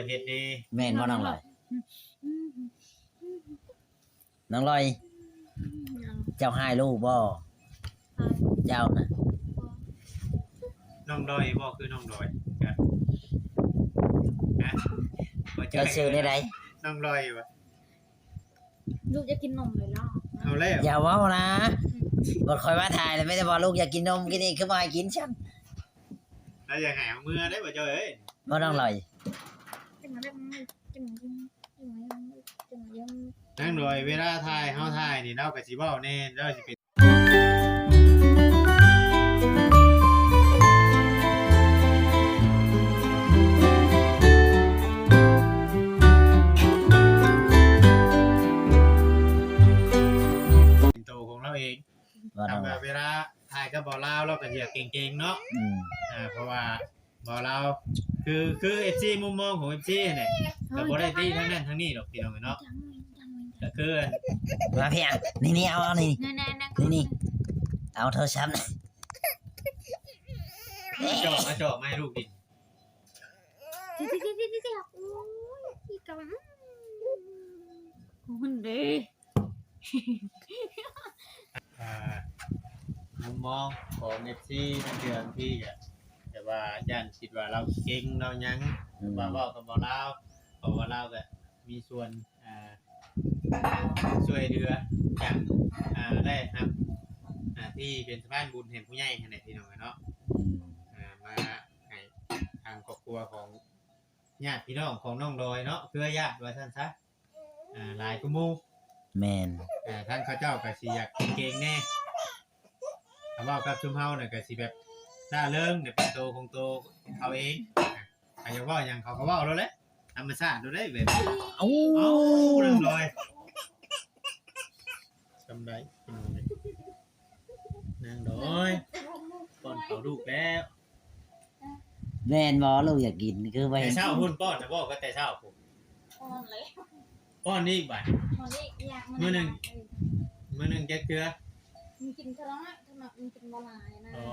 เฮ็ดดี แม่นบ่น้องลอยน้องลอยเจ้าให้ลูกบ่เจ้านะ น้องดอยบ่คือน้องดอยกันนะบ่ เจ้าชื่อได้ได น้องดอยบ่ ลูกจะกินนมเลยเนาะ เอาแล้ว อย่าเว้านะบ่คอยว่าถ่ายแล้วไม่ได้บอกลูกอยากกินนมกินนี่คือบ่ให้กินฉัน แล้วอย่าแหวมือได้บ่เจ้าเอ้ย บ่น้องลอย กินมาได้ไหมกินมาได้ไหมกินมาได้ไหมกินมาได้ไหม นั่งดอยเวลาถ่ายเฮาถ่ายนี่เราก็สิเว้าแน่เราสิเป็นโตของเราเอง บ่น้องล ทำแบ อย บเวลาถ่ายกับบ่าวลาวเราก็สิอยากเก่งๆเนาะ เพราะว่าบ่าวลาวคือ FC มุมมองของ FC เนี่ยก็บ่ได้ตีทั้งนั้นทั้งนี้หรอกพี่น้องเนาะก็คือ มาพี่อ่ะนี่เอานี่ นี่เอาโทรศัพท์ เจาะมาเจาะมาให้ลูกดิ โอ้ยพี่กำคุณดี มุมมองของ FC ทั้งเดือนที่ก็แต่ว่าย่านคิดว่าเราเก่งเรายังว่าเว้ากับบ่าวลาวเพราะว่าลาวก็มีส่วนช่วยเหลืออย่างได้ครับที่เป็นสะพานบุญแห่งผู้ใหญ่ขนาดพี่น้องเนาะมาให้ทางครอบครัวของญาติพี่น้องของน้องดอยเนาะเพื่อญาติว่าซั่นซะหลายกุหมู่ แม่น ท่านเขาเจ้าก็สิอยากเก่งแน่ถ้าเว้ากับชุมเฮาน่ะก็สิแบบร่าเริงเนี่ยเป็นโตของโตเขาเองใครจะเว้าหยังเขาก็เว้าแล้วแหละธรรมชาติดูได้แบบ เอ้า เรื่องดอยจำได้นางดอยป้อนเขาลูกแล้ว แม่นบ่ลูกอยากกินคือไป แต่เช้าหุ่นป้อนนะบอกก็แต่เช้าผม อ่อนเลย ป้อนนี่อีกบ่าย ตอนนี้อยาก มื้อหนึงแกเกลือ มันกินเท่าไหร่ถ้ามันกินบ่หลายนะ อ๋อ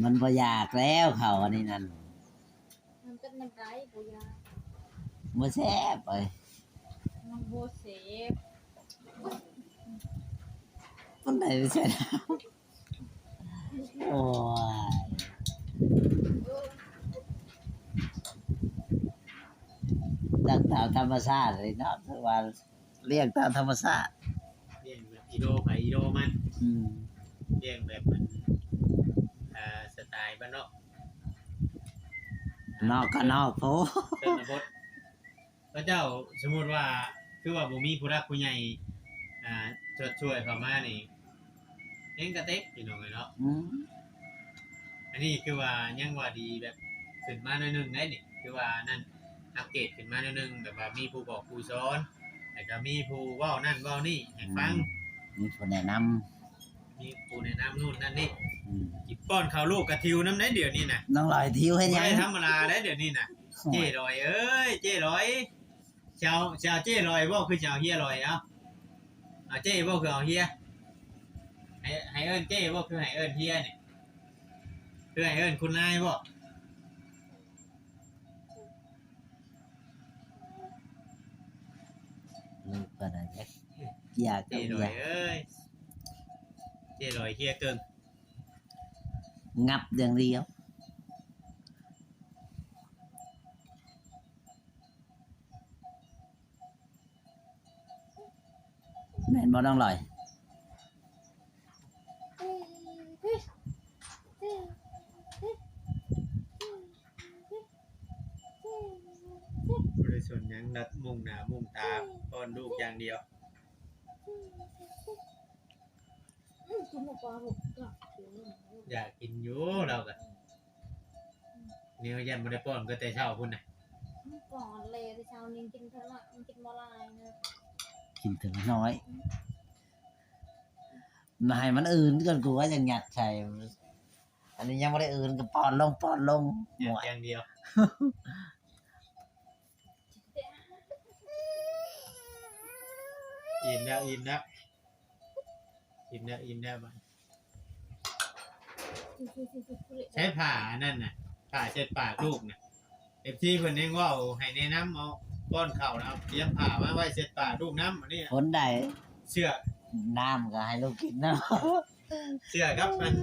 มันบ่อยากแล้วเขาอันนี้นั่น มันเป็นน้ำไรบ่ยา บ่แซ่บเอ้ย มันโบเสพ มันได้ใช่แล้วโอ้ยดังตามธรรมชาติเลยเนาะคือว่าเลี้ยงตามธรรมชาติ เลี้ยงแบบอีโดไปอีโดมัน อืม เลี้ยงแบบมันสไตล์บ้านนอก นอกก็นอกโพ ชนบทพระเจ้าสมมุติว่าคือว่าบ่มีผู้รักผู้ใหญ่ช่วยเข้ามานี่เองกระเต็กพี่น้องเนาะ อืม อันนี้คือว่ายังว่าดีแบบขึ้นมาหน่อยหนึงได้นี่คือว่านั่นอัปเกรดขึ้นมาหน่อยหนึงแบบว่ามีผู้บอกผู้สอนแล้วก็มีผู้เว้านั่นเว้านี่ให้ฟัง มีคนแนะนำ มีผู้แนะนำนู่นนั่นนี่ อืม กินป้อนข้าวลูกกระทิวน้ำได้เดี๋ยวนี้น่ะ น้องลอยทิ้วให้ บ่ ยัง ได้ธรรมดาได้เดี๋ยวนี้น่ะเจ้ลอยเอ้ยเจ้ลอยชาวเจ้ลอยบ่คือชาวเฮียลอยเอาเจ้บ่คือเอาเฮียให้เอิ้นเจ้บ่คือให้เอิ้นเฮียนี่คือให้เอิ้นคุณนายบ่ ลูกก็น่าจะอยาก เจ๊ล อ อย ยาก เอ้ยเจ๊ลอยเฮียเกิง งับอย่างเดียวแม่นบ่น้องลอย บริสุทธิ์ยังนัดมุ่งหน้ามุ่งตาป้อนลูกอย่างเดียว คุณบอกว่าผมก็ อยากกินอยู่เราก็เนี่ยยันบ่ได้ป้อนก็แต่เช้าพุ่นน่ะ ก่อนเลยแต่เช้านี้กินเท่าไหร่มันกินบ่หลายนะ กินถึงน้อยมาให้มันอื่นก่อนกูว่ายังหยัดใช่อันนี้ยังไม่ได้อื่นก็ปอนลงห อ ม ยาก วย อย่างเดียวอิ่มแล้วอิ่มแล้วอิ่มแล้วอิ่มแล้วบัดใช้ผ้าอันนั่นน่ะผ้าเช็ดปากลูกน่ะ FC เพิ่นเองว่าให้แนะนำเอาป้อนข้าวนะครับเตรียมผ้ามาไว้เช็ดปากลูกน้ำอันนี้ ฝนได้ เชื่อ น้ำก็ให้ลูกกินเนาะ เชื่อกับมัน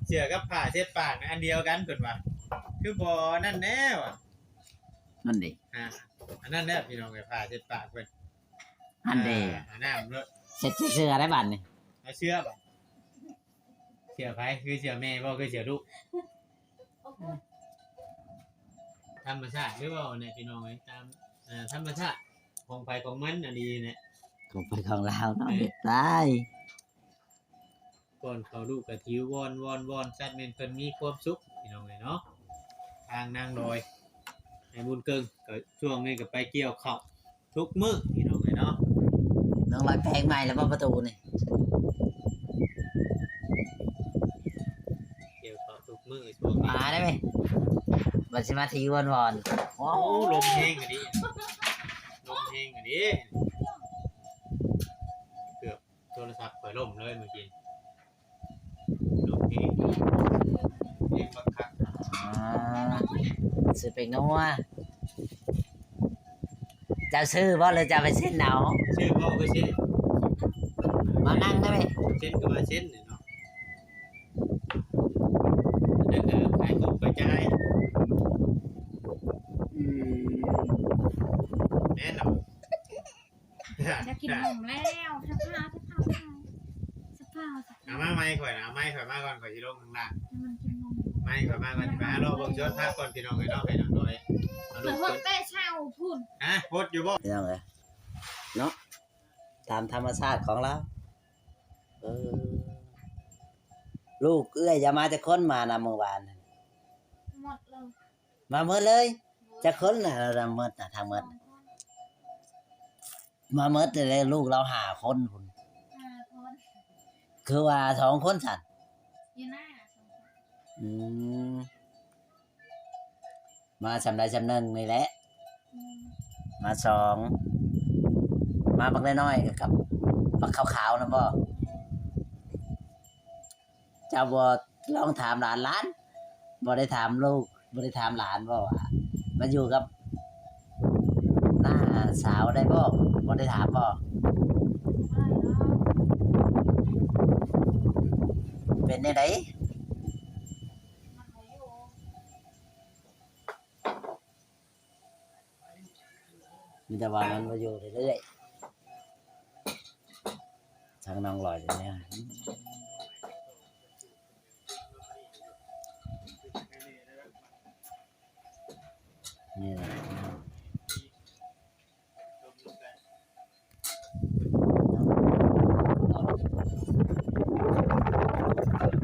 เชื่อกับผ้าเช็ดปากนะอันเดียวกันเพิ่นว่าคือบ่นั่นแน่ว่ะ นั่นดิ อันนั้นแน่พี่น้องไอ้ผ้าเช็ดปากเพิ่น อันเดี น้ำเลอะ เสร็จเสื้อได้บัดนี่ เอาเชื่อบ่เชื่อไผคือเชื่อแม่บ่คือเชื่อลูกธรรมชาติหรือว่าเนี่ยพี่น้องไอ้ตามธรรมชาติของไผของมันอันนี้เนี่ย ของไปของเราเนาะเด็ดตาย ก่อนเขาลูกกะทิววอนสัตว์แม่นเพิ่นมีความสุขพี่น้องเอ้ยเนาะทางนางลอยให้บุญเกิงก็ช่วงนี้ก็ไปเกี่ยวข้าวทุกมื้อพี่น้องเอ้ยเนาะ น้องร้อยแพงใหม่แล้วบ่ประตูนี่ เกี่ยวข้าวทุกมื้อช่วงนี้ มาได้ไหมบัดสิมาทีวอนๆโอ้ โอ้ลมแห้งอันนี้ลมแห้งอันนี้เกือบโทรศัพท์ข่อยล่มเลยเมื่อกี้ลมแห้งเองบักคัก ซื้อเป็กนัวเจ้าซื้อบ่เลยจะไปเส้นเอา ชื่อพ่อก็ชื่อ มานั่งได้ไหม เช่นก็ว่าเช่นเนี่ยเนาะเดินขายของกระจายแน่นอน จะกินนมแล้วสภาพ เอามาไม่ข่อยนะไม่ข่อยมาก่อนข่อยสิลงข้างล่าง มันกินนม ไม่ข่อยมาก่อนสิไปหาโลกบงชดพักก่อนพี่น้องไอ้น้องไอ้น้องน้อยเอา เห ลู มือน ก คนเต้เช่าพุ่น ฮะโคตรอยู่บ่ พี่น้องเลยเนาะตามธรรมชาติของเราลูกเอื้อยจะมาจะค้นมานะเมื่อวาน หมดเลย มาเมื่อเลยจะค้นนะเราเมื่อนะทางเมื่อมาเมื่อเลยลูกเราหาคนคุณ คน คือว่า2 คนสัตว์ อยู่หน้า มาจำได้จำหนึ่งนี่แหละมา2มาบักน้อยๆกับบักขาวๆนะบ่เจ้าบ่ลองถามหลานบ่ได้ถามลูกบ่ได้ถามหลานบ่ว่ามาอยู่กับหน้าสาวได้บ่บ่ได้ถามบ่เป็นได้ไดมีแต่ว่ามันมาอยู่เรื่อยๆทางน้องลอยอย่างเนี้ยนี่แหละ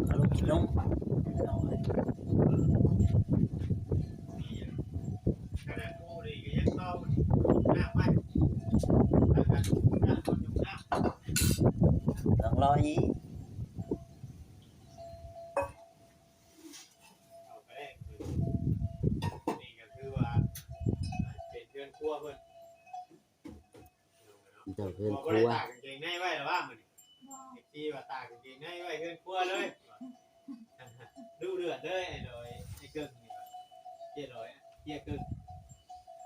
เอาลูกกินนมเอาไว้ ขนาดโอ้ดีก็ยังเข้าหน้าไปหน้าคนอยู่หน้า น้องลอย เอาไปได้นี่ก็คือว่าเป็นเพื่อนครัวเพิ่น เจ้าเพื่อน บ่ ค ได้ รัว ตากกางเกงในไว้หรอว่ามื้อนี้ที่ว่าตากกางเกงในไว้เพื่อนครัวเลยดูเดือดเลยไอ้ดอยไอ้เกิ้งนี่เจี๊ยดอยเจี๊ยเกิ้ง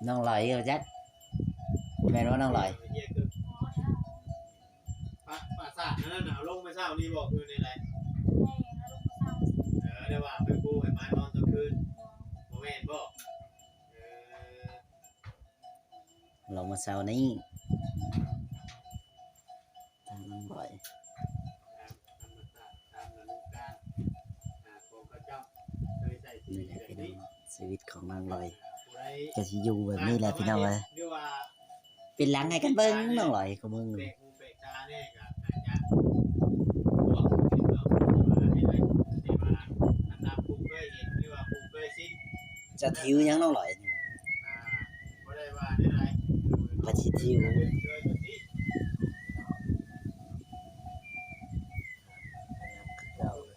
น้องลอยก็จัดแม่นว่าน้องลอย เจี๊ยเกิ้งปราสาทนั่นน่ะเอาลงมาเช้านี่บอกคือในไรเดี๋ยวว่าไปปูให้มานอนกลางคืนบ่แม่นบ่เออ ลงมาเช้านี้ทางน้องลอย ธรรมชาติตามฤดูกาลของพระเจ้าเคยใส่สี นี่แหละ แบบ พี่น้อ นี้ งชีวิตของน้องลอย ผู้ใด ก็สิอยู่แบบนี้แหละพี่น้องเอ้ย หรือว่า เป็นหลังให้กันเบิ่งน้องลอยของมึง เบรกหูเบรกตาเนี่ยก็อาจจะบวกเนาะที่ว่าให้ได้ที่ว่าอันตามภูมิเคยเห็นหรือว่าภูมิเคยชิน จะทิวยังน้องลอย บ่ได้ว่าได้ไร พระชิทิว เคยแบบนี้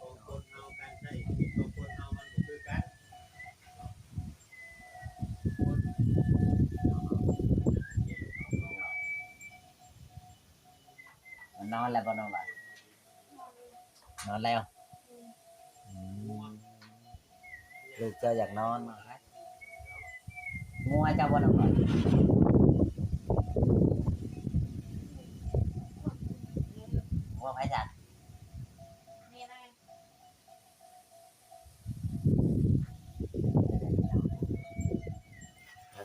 ของคนเฮาการใช้ชีวิตของคนเฮามันบ่คือกันคน นอนแล้วบ่น้องลอยนอนแล้วลูกเจ้าอยากนอนมาครับ งัวเจ้าบ่น้องลอยงัวไผจัด นี่ได้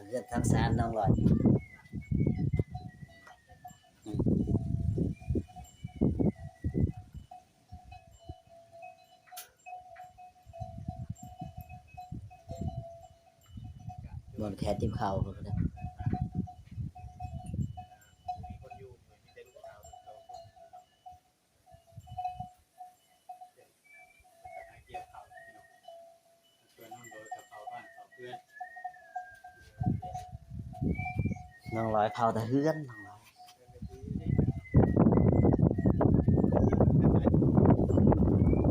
เรื่องทั้งสารน้องลอยบนแคทติมเข่าก็ได้ มีคนอยู่มีแต่ลูกสาวคนโตจะหาเกี่ยวเขาชวนน้องโดยกับเขาบ้านเขาเพื่อน น้องลอยเผาแต่เฮือนน้องลอย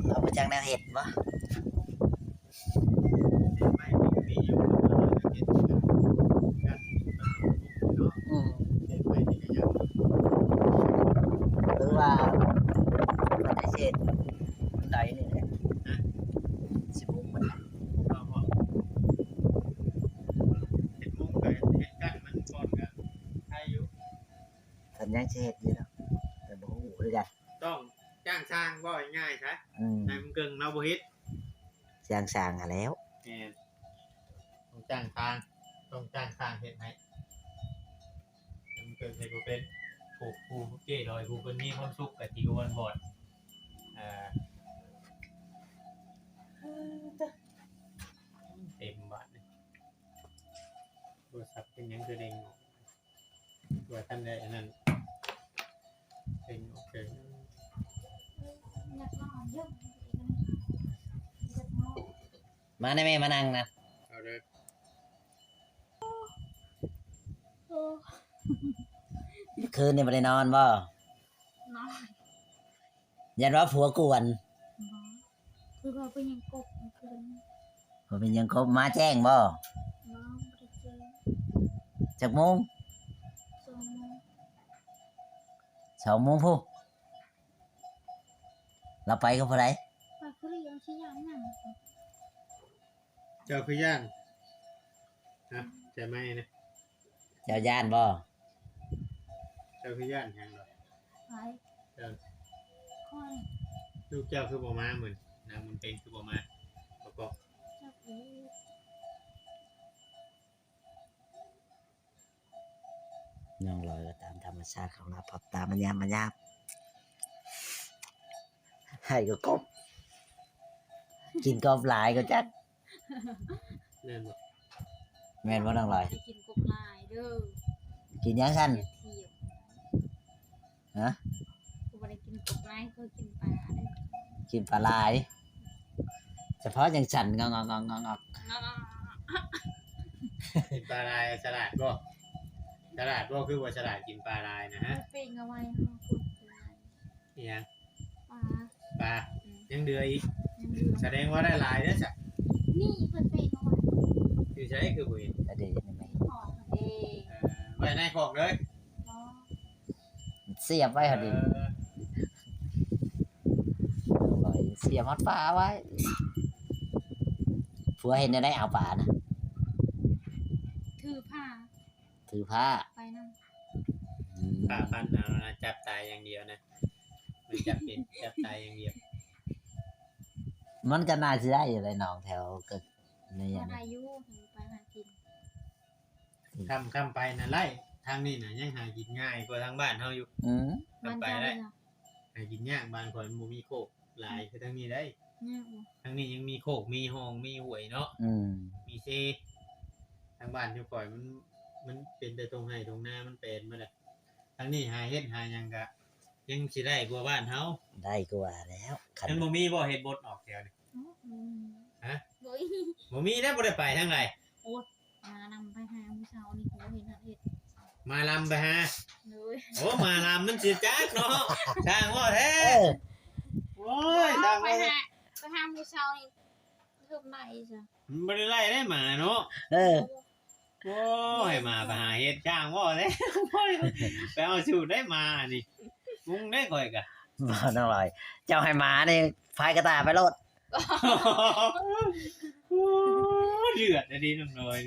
เอาไปจากแนวเห็ดบ่ ไม่มีอยู่เราจะเก็บกันเนาะ อืม เก็บไปที่ก็ยัง หรือว่ามันได้เช็ดมันได้นี่แหละสิบุกมัน เราบอกเห็ดมุ้งกับเห็ดกั้นมันก่อนกันใครอยู่ สัญญาณเช็ดอยู่แล้วแต่บ่ฮู้คือกัน ต้องจ้างช่างบ่ง่ายใช่ อืม นายมึงเกิงเราบ่เฮ็ด สร้างสร้างหาแล้ว แม่นต้องจ้างทางต้องจ้างทางเฮ็ดให้มึงเกิงเฮ็ดบ่เป็นผูกผูเจ้ลอยผูคนนี้คนสุขกับที่กวนบอดเต็มบาทเลยโทรศัพท์เป็นหยังคือเด้งออกตัวท่านได้อันนั้นเด้งออกเกิน อยากนอนเยอะอยากนอน มาได้แม่มานั่งนะ เอาเลย โอ้ คืนนี่บ่ได้นอนบ่ นอน ยันว่าผัวกวน คือเราไปยังกบคืน บ่เป็นหยังคบมาแจ้งบ่ น้องไปเจอ จักโมง 2 โมง 2 โมงพุเราไปกับผู้ใด ไปคือเรียงชี้ยังนั่ง เจ้าคือย่างฮะใจไหมนะ เจ้าย่านบ่ เจ้าคือย่างแหงหรอ ไป เจ้า ค่อย ลูกเจ้าคือบ่มาเหมือนนางมันเป็นคือบ่มาประกอบ จับหู น้องลอยก็ตามธรรมชาติของเราพอตามมันยามมันยามให้ก็กบกินกบหลายก็จัก แน่นบ่ แม่นบ่น้องลอย ไปกินกบลายเด้อ กินหยังซั่น เทียบ ฮะ กูไม่ได้กินกบลายเคยกินปลาได้ กินปลาหลาย เฉพาะจังสั่นงอก กินปลาลายฉลาดบ่ฉลาดบ่คือว่าฉลาดกินปลาลายนะฮะ เป็นเอาไว้ห้องกบลาย นี่ยัง ปลา ปลายังเดืออีก ยังเหลือ แสดงว่าได้หลายเด้อจ้ะ นี่เพิ่นเป็นเอาไว้ คือใช้คือบ่เห็น ๆก็ดีนี่ไหม หอมเด้ ไว้ในของเลย เนาะ เสียบไว้พอดีน้องลอยเสียบฮอดปลาไว้ผัวเห็นได้เอาปลานะ ถือผ้า ถือผ้า ไปนั่น อืม ปลาพันธุ์เอานะจับตายอย่างเดียวนะมันจับเป็นจับตายอย่างเดียว มันก็น่าจะได้อยู่เลยน้องแถวก็ในอ พ ย่า อง นี้ อายุถึงไปหากิน คำไปน่ะไล่ทางนี้น่ะยังหากินง่ายกว่าทางบ้านเฮาอยู่ อืม มัน ไป จะ ได้ เลยนะ หากินยากบ้านข่อยมันบ่มีโคกหลายคือทางนี้ได้ เนี่ยโอ้ ทางนี้ยังมีโคกมีห้องมีห้วยเนาะ อืม มีเซทางบ้านที่ข่อยมันเป็นแต่ตรงไห้ตรงหน้ามันเป็นมาแหละทางนี้หาเฮ็ดหาหยังก็ยังสิได้กว่าบ้านเฮา ได้กว่าแล้วคัน มันบ่มีบ่เฮ็ดบดออกแถวนี่ ฮะ โอ้ย บ่มีแล้วบ่ได้ไปทางไหน นำไปหาผู้สาวนี่เขาเห็นเห็ด มาลำไปฮะ เลย โอ้มาลำมันสิจักเนาะช่างว่าแท้ เออ โอ้ยช่าง ไป ว่า หาผู้สาวนี่เพิ่มไหนจ้ะ มันบ่ได้ไล่ได้หมาเนาะ เออ โอ้ยมาไปหาเฮ็ดช่างว่าแท้ไปเอาสูตรได้มานี่มุงได้ก่อยกะ บ่น้องลอย เจ้าให้หมานี่พายกระตายไปโลด โอ้เดือดอะดีน้องน้อย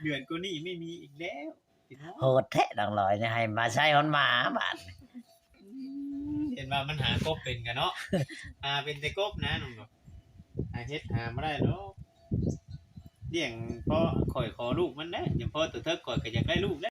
เดือนกูนี่ไม่มีอีกแล้วพี่น้อง โหดแท้ดังลอยเนี่ยให้มาใช้ฮอนหมาบาด เห็นว่ามันหากบเป็นกันเนาะเป็นแต่กบนะน้องเนาะเฮ็ดหาบ่ได้เนาะเลี้ยงพอข่อยขอลูกมันนะอย่างพอตัวเธอก่อยก็อยากได้ลูกแล้ว